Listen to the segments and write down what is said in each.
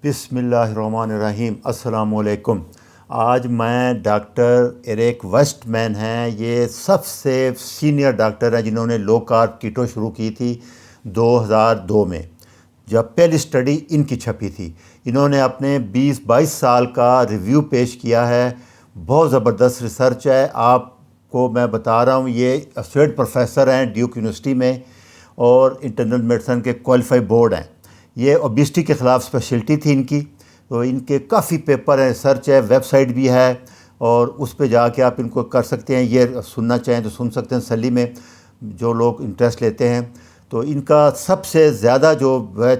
بسم اللہ الرحمن الرحیم۔ السلام علیکم۔ آج میں ڈاکٹر ایرک ویسٹ مین ہیں، یہ سب سے سینئر ڈاکٹر ہیں جنہوں نے لو کارب کیٹو شروع کی تھی 2002 میں، جب پہلی اسٹڈی ان کی چھپی تھی۔ انہوں نے اپنے 22 سال کا ریویو پیش کیا ہے، بہت زبردست ریسرچ ہے۔ آپ کو میں بتا رہا ہوں، یہ اسوسیٹ پروفیسر ہیں ڈیوک یونیورسٹی میں اور انٹرنل میڈیسن کے کوالیفائی بورڈ ہیں۔ یہ اوبیسٹی کے خلاف اسپیشلٹی تھی ان کی، تو ان کے کافی پیپر ہیں، ریسرچ ہے، ویب سائٹ بھی ہے، اور اس پہ جا کے آپ ان کو کر سکتے ہیں۔ یہ سننا چاہیں تو سن سکتے ہیں تسلی میں، جو لوگ انٹرسٹ لیتے ہیں۔ تو ان کا سب سے زیادہ جو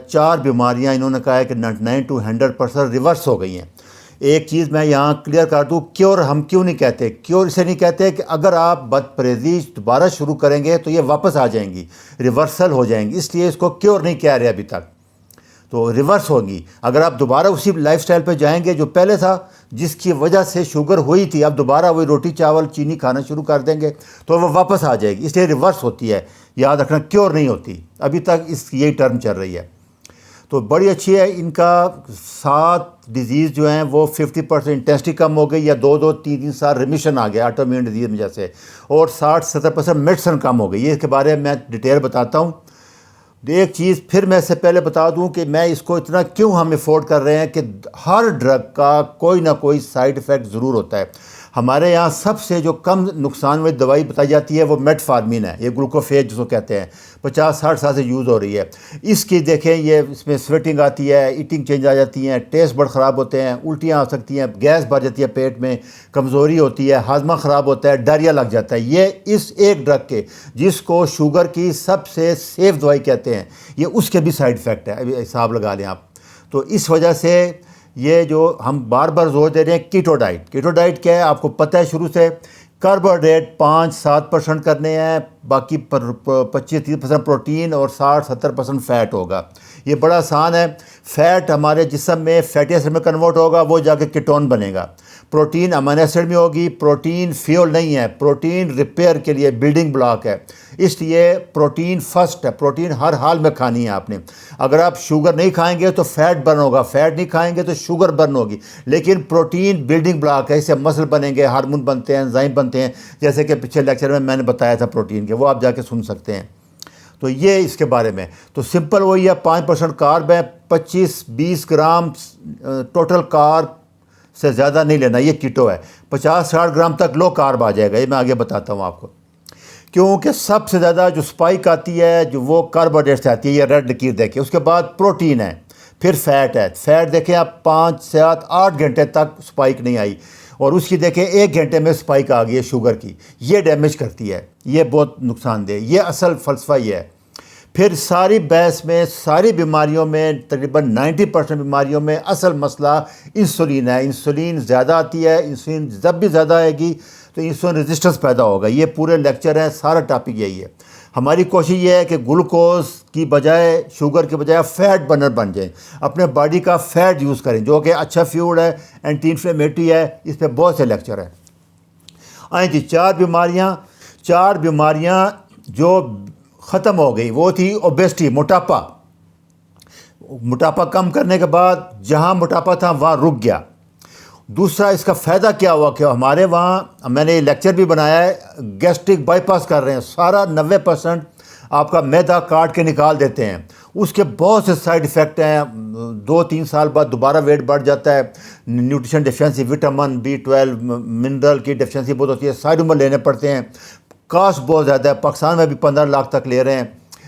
4 بیماریاں انہوں نے کہا ہے کہ 99 to 100% ریورس ہو گئی ہیں۔ ایک چیز میں یہاں کلیئر کر دوں، کیور ہم کیوں نہیں کہتے؟ کیور اسے نہیں کہتے کہ اگر آپ بد پرہیزی دوبارہ شروع کریں گے تو یہ واپس آ جائیں گی، ریورسل ہو جائیں گی، اس لیے اس کو کیور نہیں کہہ رہے ابھی تک۔ تو ریورس ہوگی اگر آپ دوبارہ اسی لائف سٹائل پہ جائیں گے جو پہلے تھا، جس کی وجہ سے شوگر ہوئی تھی، اب دوبارہ وہی روٹی چاول چینی کھانا شروع کر دیں گے تو وہ واپس آ جائے گی، اس لیے ریورس ہوتی ہے، یاد رکھنا، کیور نہیں ہوتی۔ ابھی تک اس یہی ٹرم چل رہی ہے، تو بڑی اچھی ہے۔ ان کا 7 ڈیزیز جو ہیں وہ 50% انٹینسٹی کم ہو گئی، یا 2-3 سال ریمیشن آ گیا آٹو امیون ڈیزیز میں جیسے، اور 60-70% میڈیسن کم ہو گئی۔ یہ اس کے بارے میں ڈیٹیل بتاتا ہوں۔ ایک چیز پھر میں اس سے پہلے بتا دوں کہ میں اس کو اتنا کیوں ہم افورڈ کر رہے ہیں کہ ہر ڈرگ کا کوئی نہ کوئی سائیڈ ایفیکٹ ضرور ہوتا ہے۔ ہمارے یہاں سب سے جو کم نقصان والی دوائی بتائی جاتی ہے وہ میٹفارمین ہے، یہ گلوکوفیج جس کو کہتے ہیں، 50-60 سال سے یوز ہو رہی ہے۔ اس کی دیکھیں، یہ اس میں سویٹنگ آتی ہے، ایٹنگ چینج آ جاتی ہیں، ٹیسٹ بڑ خراب ہوتے ہیں، الٹیاں آ سکتی ہیں، گیس بھر جاتی ہے پیٹ میں، کمزوری ہوتی ہے، ہاضمہ خراب ہوتا ہے، ڈائریا لگ جاتا ہے۔ یہ اس ایک ڈرگ کے، جس کو شوگر کی سب سے سیف دوائی کہتے ہیں، یہ اس کے بھی سائیڈ ایفیکٹ ہے، ابھی حساب لگا لیں آپ۔ تو اس وجہ سے یہ جو ہم بار بار زور دے رہے ہیں، کیٹو ڈائٹ۔ کیٹو ڈائٹ کیا ہے آپ کو پتہ ہے شروع سے، کاربوہائیڈریٹ 5-7% کرنے ہیں، باقی 25-30% پروٹین اور 60-70% فیٹ ہوگا۔ یہ بڑا آسان ہے۔ فیٹ ہمارے جسم میں فیٹی ایسڈ میں کنورٹ ہوگا، وہ جا کے کیٹون بنے گا۔ پروٹین امینو ایسڈ میں ہوگی۔ پروٹین فیول نہیں ہے، پروٹین ریپیئر کے لیے بلڈنگ بلاک ہے، اس لیے پروٹین فرسٹ ہے۔ پروٹین ہر حال میں کھانی ہے آپ نے۔ اگر آپ شوگر نہیں کھائیں گے تو فیٹ برن ہوگا، فیٹ نہیں کھائیں گے تو شوگر برن ہوگی، لیکن پروٹین بلڈنگ بلاک ہے، اس سے مسل بنیں گے، ہارمون بنتے ہیں، انزائم بنتے ہیں، جیسے کہ پچھلے لیکچر میں نے بتایا تھا پروٹین کے، وہ آپ جا کے سن سکتے ہیں۔ تو یہ اس کے بارے میں تو سمپل وہی ہے، 5% کارب ہے، 25-20 گرام ٹوٹل کارب سے زیادہ نہیں لینا، یہ کیٹو ہے۔ 50-60 گرام تک لو کارب آ جائے گا، یہ میں آگے بتاتا ہوں آپ کو۔ کیونکہ سب سے زیادہ جو سپائک آتی ہے جو وہ کاربوہائیڈریٹ سے آتی ہے، یہ ریڈ لکیر دیکھیں۔ اس کے بعد پروٹین ہے، پھر فیٹ ہے۔ فیٹ دیکھیں آپ 5-7-8 گھنٹے تک سپائک نہیں آئی، اور اس کی دیکھیں 1 گھنٹے میں سپائک آ گئی ہے شوگر کی، یہ ڈیمیج کرتی ہے، یہ بہت نقصان دہ، یہ اصل فلسفہ یہ ہے۔ پھر ساری بحث میں، ساری بیماریوں میں، تقریباً 90% بیماریوں میں اصل مسئلہ انسولین ہے۔ انسولین زیادہ آتی ہے، انسولین جب بھی زیادہ آئے گی تو انسولین ریزسٹنس پیدا ہوگا۔ یہ پورے لیکچر ہیں، سارا ٹاپک یہی ہے۔ ہماری کوشش یہ ہے کہ گلوکوز کی بجائے، شوگر کے بجائے فیٹ برنر بن جائیں، اپنے باڈی کا فیٹ یوز کریں، جو کہ اچھا فیوڈ ہے، اینٹی انفلیمیٹری ہے، اس پہ بہت سے لیکچر ہیں۔ آئیں جی، 4 بیماریاں جو ختم ہو گئی وہ تھی اوبیسٹی، موٹاپا۔ موٹاپا کم کرنے کے بعد جہاں موٹاپا تھا وہاں رک گیا۔ دوسرا اس کا فائدہ کیا ہوا کہ ہمارے وہاں، میں نے یہ لیکچر بھی بنایا ہے، گیسٹرک بائی پاس کر رہے ہیں، سارا 90% آپ کا میدا کاٹ کے نکال دیتے ہیں۔ اس کے بہت سے سائیڈ ایفیکٹ ہیں، 2-3 سال بعد دوبارہ ویٹ بڑھ جاتا ہے، nutrition deficiency, vitamin B12 mineral کی ڈیفینسی بہت ہوتی ہے، ساری عمر لینے پڑتے ہیں، کاسٹ بہت زیادہ ہے، پاکستان میں بھی 15 لاکھ تک لے رہے ہیں،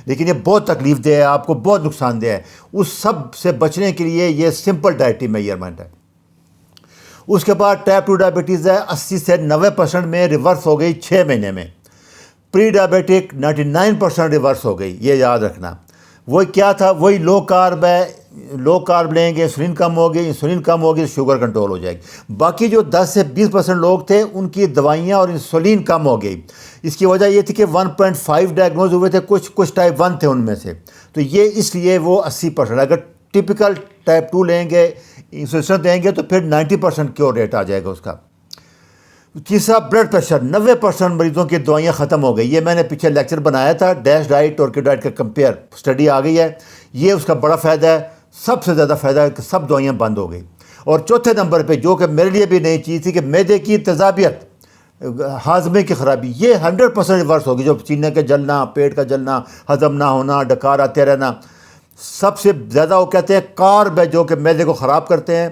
لیکن یہ بہت تکلیف دہ ہے، آپ کو بہت نقصان دہ ہے۔ اس سب سے بچنے کے لیے یہ سمپل ڈائٹری میجرمنٹ ہے۔ اس کے بعد ٹائپ 2 ڈائبٹیز ہے، 80 سے 90% میں ریورس ہو گئی 6 مہینے میں۔ پری ڈائبیٹک 99% ریورس ہو گئی، یہ یاد رکھنا۔ وہی کیا تھا، وہی لو کارب ہے، لو کارب لیں گے، انسولین کم ہوگی، انسولین کم ہوگی تو شوگر کنٹرول ہو جائے گی۔ باقی جو 10 سے 20% لوگ تھے ان کی دوائیاں اور انسولین کم ہو گئی۔ اس کی وجہ یہ تھی کہ 1.5 ڈائگنوز ہوئے تھے، کچھ ٹائپ 1 تھے ان میں سے، تو یہ اس لیے وہ 80%۔ اگر ٹپیکل ٹائپ 2 لیں گے، انسولین دیں گے تو پھر 90% کیور ریٹ آ جائے گا اس کا۔ تیسرا بلڈ پریشر، 90% مریضوں کی دوائیاں ختم ہو گئی۔ یہ میں نے پیچھے لیکچر بنایا تھا، ڈیش ڈائٹ اور کیٹو ڈائٹ کا کمپیئر، اسٹڈی آ گئی ہے، یہ اس کا بڑا فائدہ ہے۔ سب سے زیادہ فائدہ ہے کہ سب دوائیاں بند ہو گئی. اور چوتھے نمبر پہ جو کہ میرے لیے بھی نئی چیز تھی کہ معدے کی تیزابیت, ہاضمے کی خرابی, یہ 100% ریورس ہوگی. جو سینے کا جلنا, پیٹ کا جلنا, ہضم نہ ہونا, ڈکار آتے رہنا, سب سے زیادہ وہ کہتے ہیں کارب ہے جو کہ معدے کو خراب کرتے ہیں,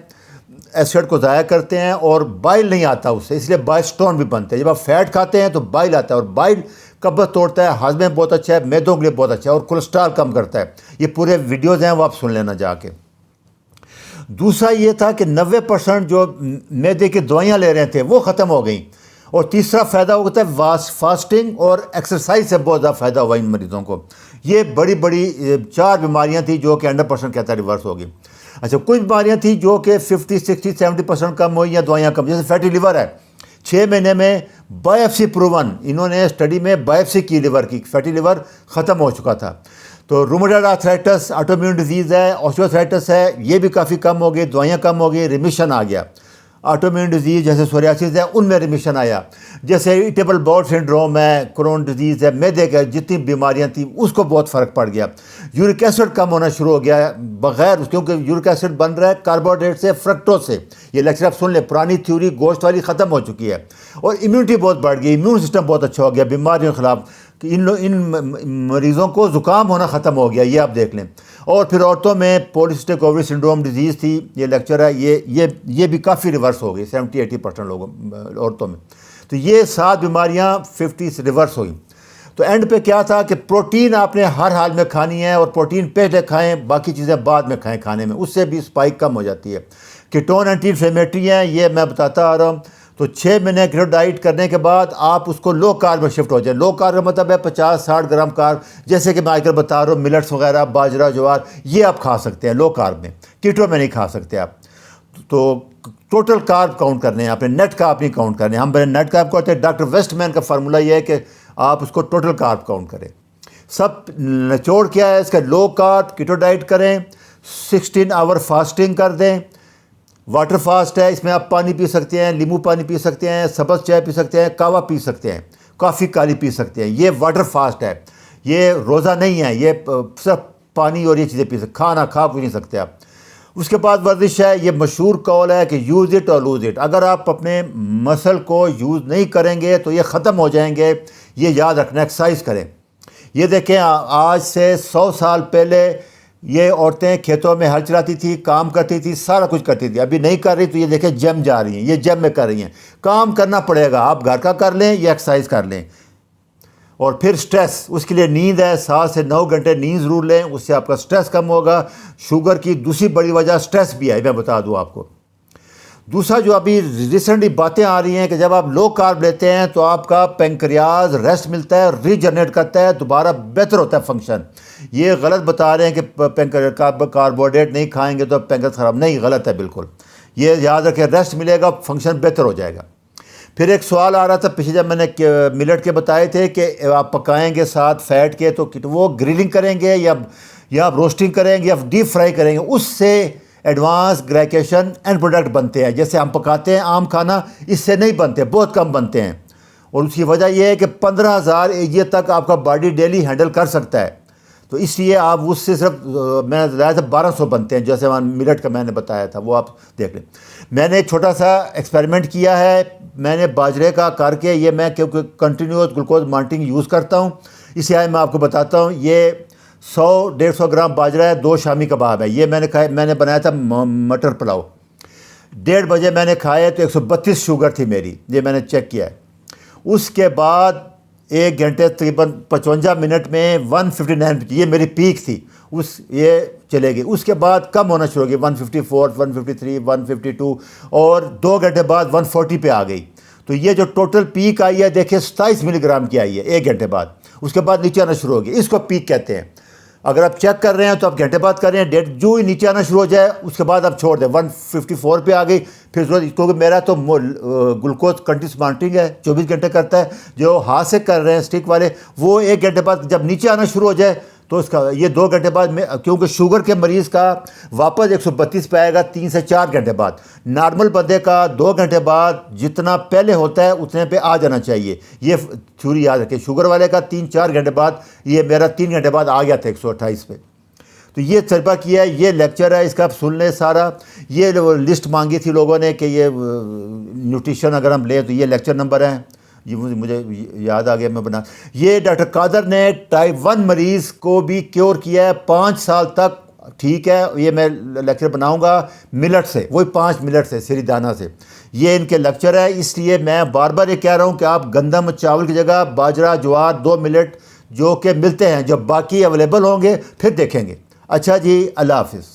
ایسڈ کو ضائع کرتے ہیں, اور بائل نہیں آتا اس سے, اس لیے بائل سٹون بھی بنتے ہیں. جب آپ فیٹ کھاتے ہیں تو بائل آتا ہے, اور بائل قبض توڑتا ہے, ہاضمے میں بہت اچھا ہے, معدوں کے لیے بہت اچھا ہے, اور کولیسٹرول کم کرتا ہے. یہ پورے ویڈیوز ہیں, وہ آپ سن لینا جا کے. دوسرا یہ تھا کہ 90% جو معدے کی دوائیاں لے رہے تھے وہ ختم ہو گئیں. اور تیسرا فائدہ ہوتا ہے فاسٹنگ اور ایکسرسائز سے بہت زیادہ فائدہ ہوا ان مریضوں کو. یہ بڑی بڑی 4 بیماریاں تھیں جو کہ 100% کہتا ہے ریورس ہوگی. اچھا, کچھ بیماریاں تھیں جو کہ 50, 60, 70% کم ہوئی, یا دوائیاں کم, جیسے فیٹی لیور ہے. 6 مہینے میں بایوپسی پروون, انہوں نے اسٹڈی میں بایوپسی کی لیور کی, فیٹی لیور ختم ہو چکا تھا. تو رومیٹائڈ آرتھرائٹس, آٹومیون ڈیزیز ہے, آسٹیوآرتھرائٹس ہے, یہ بھی کافی کم ہو گئی, دوائیاں کم ہو گئی, ریمیشن آ گیا. آٹومیون ڈیزیز جیسے سوریاسس ہے ان میں ریمیشن آیا. جیسے ایٹیبل باؤل سنڈروم ہے, کرون ڈیزیز ہے, معدے کے جتنی بیماریاں تھیں اس کو بہت فرق پڑ گیا. یورک ایسڈ کم ہونا شروع ہو گیا بغیر, کیونکہ یورک ایسڈ بن رہا ہے کاربوہائیڈریٹ سے, فرکٹوز سے. یہ لیکچر آپ سن لیں, پرانی تھیوری گوشت والی ختم ہو چکی ہے. اور امیونٹی بہت بڑھ گئی, امیون سسٹم بہت اچھا ہو گیا بیماریوں کے خلاف. کہ ان مریضوں کو زکام ہونا ختم ہو گیا, یہ آپ دیکھ لیں. اور پھر عورتوں میں پولیسسٹک اووری سنڈروم ڈیزیز تھی, یہ لیکچر ہے, یہ بھی کافی ریورس ہو گئی 70-80% لوگوں عورتوں میں. تو یہ 7 بیماریاں 50 ریورس ہوئی. تو اینڈ پہ کیا تھا کہ پروٹین آپ نے ہر حال میں کھانی ہے, اور پروٹین پہلے کھائیں, باقی چیزیں بعد میں کھائیں کھانے میں, اس سے بھی اسپائک کم ہو جاتی ہے. کیٹون اینٹی انفلیمیٹری ہیں, یہ میں بتاتا آ رہا ہوں. تو 6 مہینے کیٹو ڈائٹ کرنے کے بعد آپ اس کو لو کارب میں شفٹ ہو جائیں. لو کارب کا مطلب ہے 50-60 گرام کارب, جیسے کہ میں آج کل بتا رہا ہوں, ملٹس وغیرہ, باجرہ, جوار, یہ آپ کھا سکتے ہیں لو کارب میں, کیٹو میں نہیں کھا سکتے آپ. تو ٹوٹل کارب کاؤنٹ کرنے ہیں آپ نے, نیٹ کارب نہیں کاؤنٹ کرنے. ہم نیٹ کارب کرتے ہیں, ڈاکٹر ویسٹ مین کا فارمولہ یہ ہے کہ آپ اس کو ٹوٹل کارب کاؤنٹ کریں. سب نچوڑ کیا ہے اس کا, لو کارب کیٹو ڈائٹ کریں, 16 آور فاسٹنگ کر دیں. واٹر فاسٹ ہے, اس میں آپ پانی پی سکتے ہیں, لیمو پانی پی سکتے ہیں, سبز چائے پی سکتے ہیں, کہوہ پی سکتے ہیں, کافی کالی پی سکتے ہیں. یہ واٹر فاسٹ ہے, یہ روزہ نہیں ہے, یہ صرف پانی اور یہ چیزیں پی سکتے, کھانا کھا نہیں سکتے آپ. اس کے بعد ورزش ہے, یہ مشہور قول ہے کہ یوز اٹ اور لوز اٹ. اگر آپ اپنے مسل کو یوز نہیں کریں گے تو یہ ختم ہو جائیں گے, یہ یاد رکھنا. ایکسرسائز کریں. یہ دیکھیں, آج سے 100 سال پہلے یہ عورتیں کھیتوں میں ہل چلاتی تھی, کام کرتی تھی, سارا کچھ کرتی تھی. ابھی نہیں کر رہی, تو یہ دیکھیں جم جا رہی ہیں, یہ جم میں کر رہی ہیں. کام کرنا پڑے گا, آپ گھر کا کر لیں یا ایکسرسائز کر لیں. اور پھر سٹریس, اس کے لیے نیند ہے, 7 سے 9 گھنٹے نیند ضرور لیں, اس سے آپ کا سٹریس کم ہوگا. شوگر کی دوسری بڑی وجہ سٹریس بھی ہے, میں بتا دوں آپ کو. دوسرا جو ابھی ریسنٹلی باتیں آ رہی ہیں کہ جب آپ لو کارب لیتے ہیں تو آپ کا پینکریاز ریسٹ ملتا ہے, ریجنریٹ کرتا ہے, دوبارہ بہتر ہوتا ہے فنکشن. یہ غلط بتا رہے ہیں کہ کاربوہائیڈریٹ نہیں کھائیں گے تو پینکریاز خراب, نہیں, غلط ہے بالکل. یہ یاد رکھیں, ریسٹ ملے گا, فنکشن بہتر ہو جائے گا. پھر ایک سوال آ رہا تھا پیچھے جب میں نے ملٹ کے بتائے تھے کہ آپ پکائیں گے ساتھ فیٹ کے, تو وہ گرلنگ کریں گے یا آپ روسٹنگ کریں گے یا ڈیپ فرائی کریں گے, اس سے ایڈوانس گلائکیشن اینڈ پروڈکٹ بنتے ہیں. جیسے ہم پکاتے ہیں عام کھانا, اس سے نہیں بنتے, بہت کم بنتے ہیں. اور اس کی وجہ یہ ہے کہ 15,000 AGA تک آپ کا باڈی ڈیلی ہینڈل کر سکتا ہے. تو اس لیے آپ اس سے صرف میں نے بتایا تھا 1200 بنتے ہیں, جیسے ملٹ کا میں نے بتایا تھا, وہ آپ دیکھ لیں. میں نے ایک چھوٹا سا ایکسپیریمنٹ کیا ہے, میں نے باجرے کا کر کے, یہ میں کیونکہ کنٹینیوس گلوکوز مانٹنگ یوز کرتا ہوں, اس لیے میں آپ کو بتاتا ہوں. یہ 100-150 گرام باجرہ ہے, 2 شامی کباب ہے. یہ میں نے بنایا تھا مٹر پلاؤ, 1:30 بجے میں نے کھائے تو 132 شوگر تھی میری, یہ میں نے چیک کیا ہے. اس کے بعد 1 گھنٹے تقریباً 55 منٹ میں 159, یہ میری پیک تھی, یہ چلے گی. اس کے بعد کم ہونا شروع ہو گئی, 154, 153, 152, اور 2 گھنٹے بعد 140 پہ آ گئی. تو یہ جو ٹوٹل پیک آئی ہے دیکھیں 27 ملی گرام کی آئی ہے 1 گھنٹے بعد. اس کے بعد نیچے آنا شروع ہو گئی, اس کو پیک کہتے ہیں. اگر آپ چیک کر رہے ہیں تو آپ گھنٹے بعد کر رہے ہیں, جو ہی نیچے آنا شروع ہو جائے اس کے بعد آپ چھوڑ دیں. 154 پہ آ گئی. پھر کیونکہ میرا تو گلوکوز کنٹینیوس مانٹنگ ہے, 24 گھنٹے کرتا ہے. جو ہاتھ سے کر رہے ہیں اسٹک والے, وہ 1 گھنٹے بعد جب نیچے آنا شروع ہو جائے تو اس کا یہ 2 گھنٹے بعد میں, کیونکہ شوگر کے مریض کا واپس 132 پہ آئے گا 3 سے 4 گھنٹے بعد. نارمل بندے کا 2 گھنٹے بعد جتنا پہلے ہوتا ہے اتنے پہ آ جانا چاہیے. یہ تھیوری یاد رکھیں. شوگر والے کا 3-4 گھنٹے بعد, یہ میرا 3 گھنٹے بعد آ گیا تھا 128 پہ. تو یہ تجربہ کیا ہے، یہ لیکچر ہے، اس کا آپ سن لیں سارا. یہ لسٹ مانگی تھی لوگوں نے کہ یہ نیوٹریشن اگر ہم لیں تو یہ لیکچر نمبر ہیں. یہ مجھے یاد آ گیا میں بنا. یہ ڈاکٹر قادر نے ٹائپ 1 مریض کو بھی کیور کیا ہے 5 سال تک. ٹھیک ہے، یہ میں لیکچر بناؤں گا ملٹ سے، وہی 5 ملٹ سے، سری دانہ سے. یہ ان کے لیکچر ہے. اس لیے میں بار بار یہ کہہ رہا ہوں کہ آپ گندم چاول کی جگہ باجرہ جوار 2 ملٹ جو کہ ملتے ہیں، جب باقی اویلیبل ہوں گے پھر دیکھیں گے. اچھا جی، اللہ حافظ.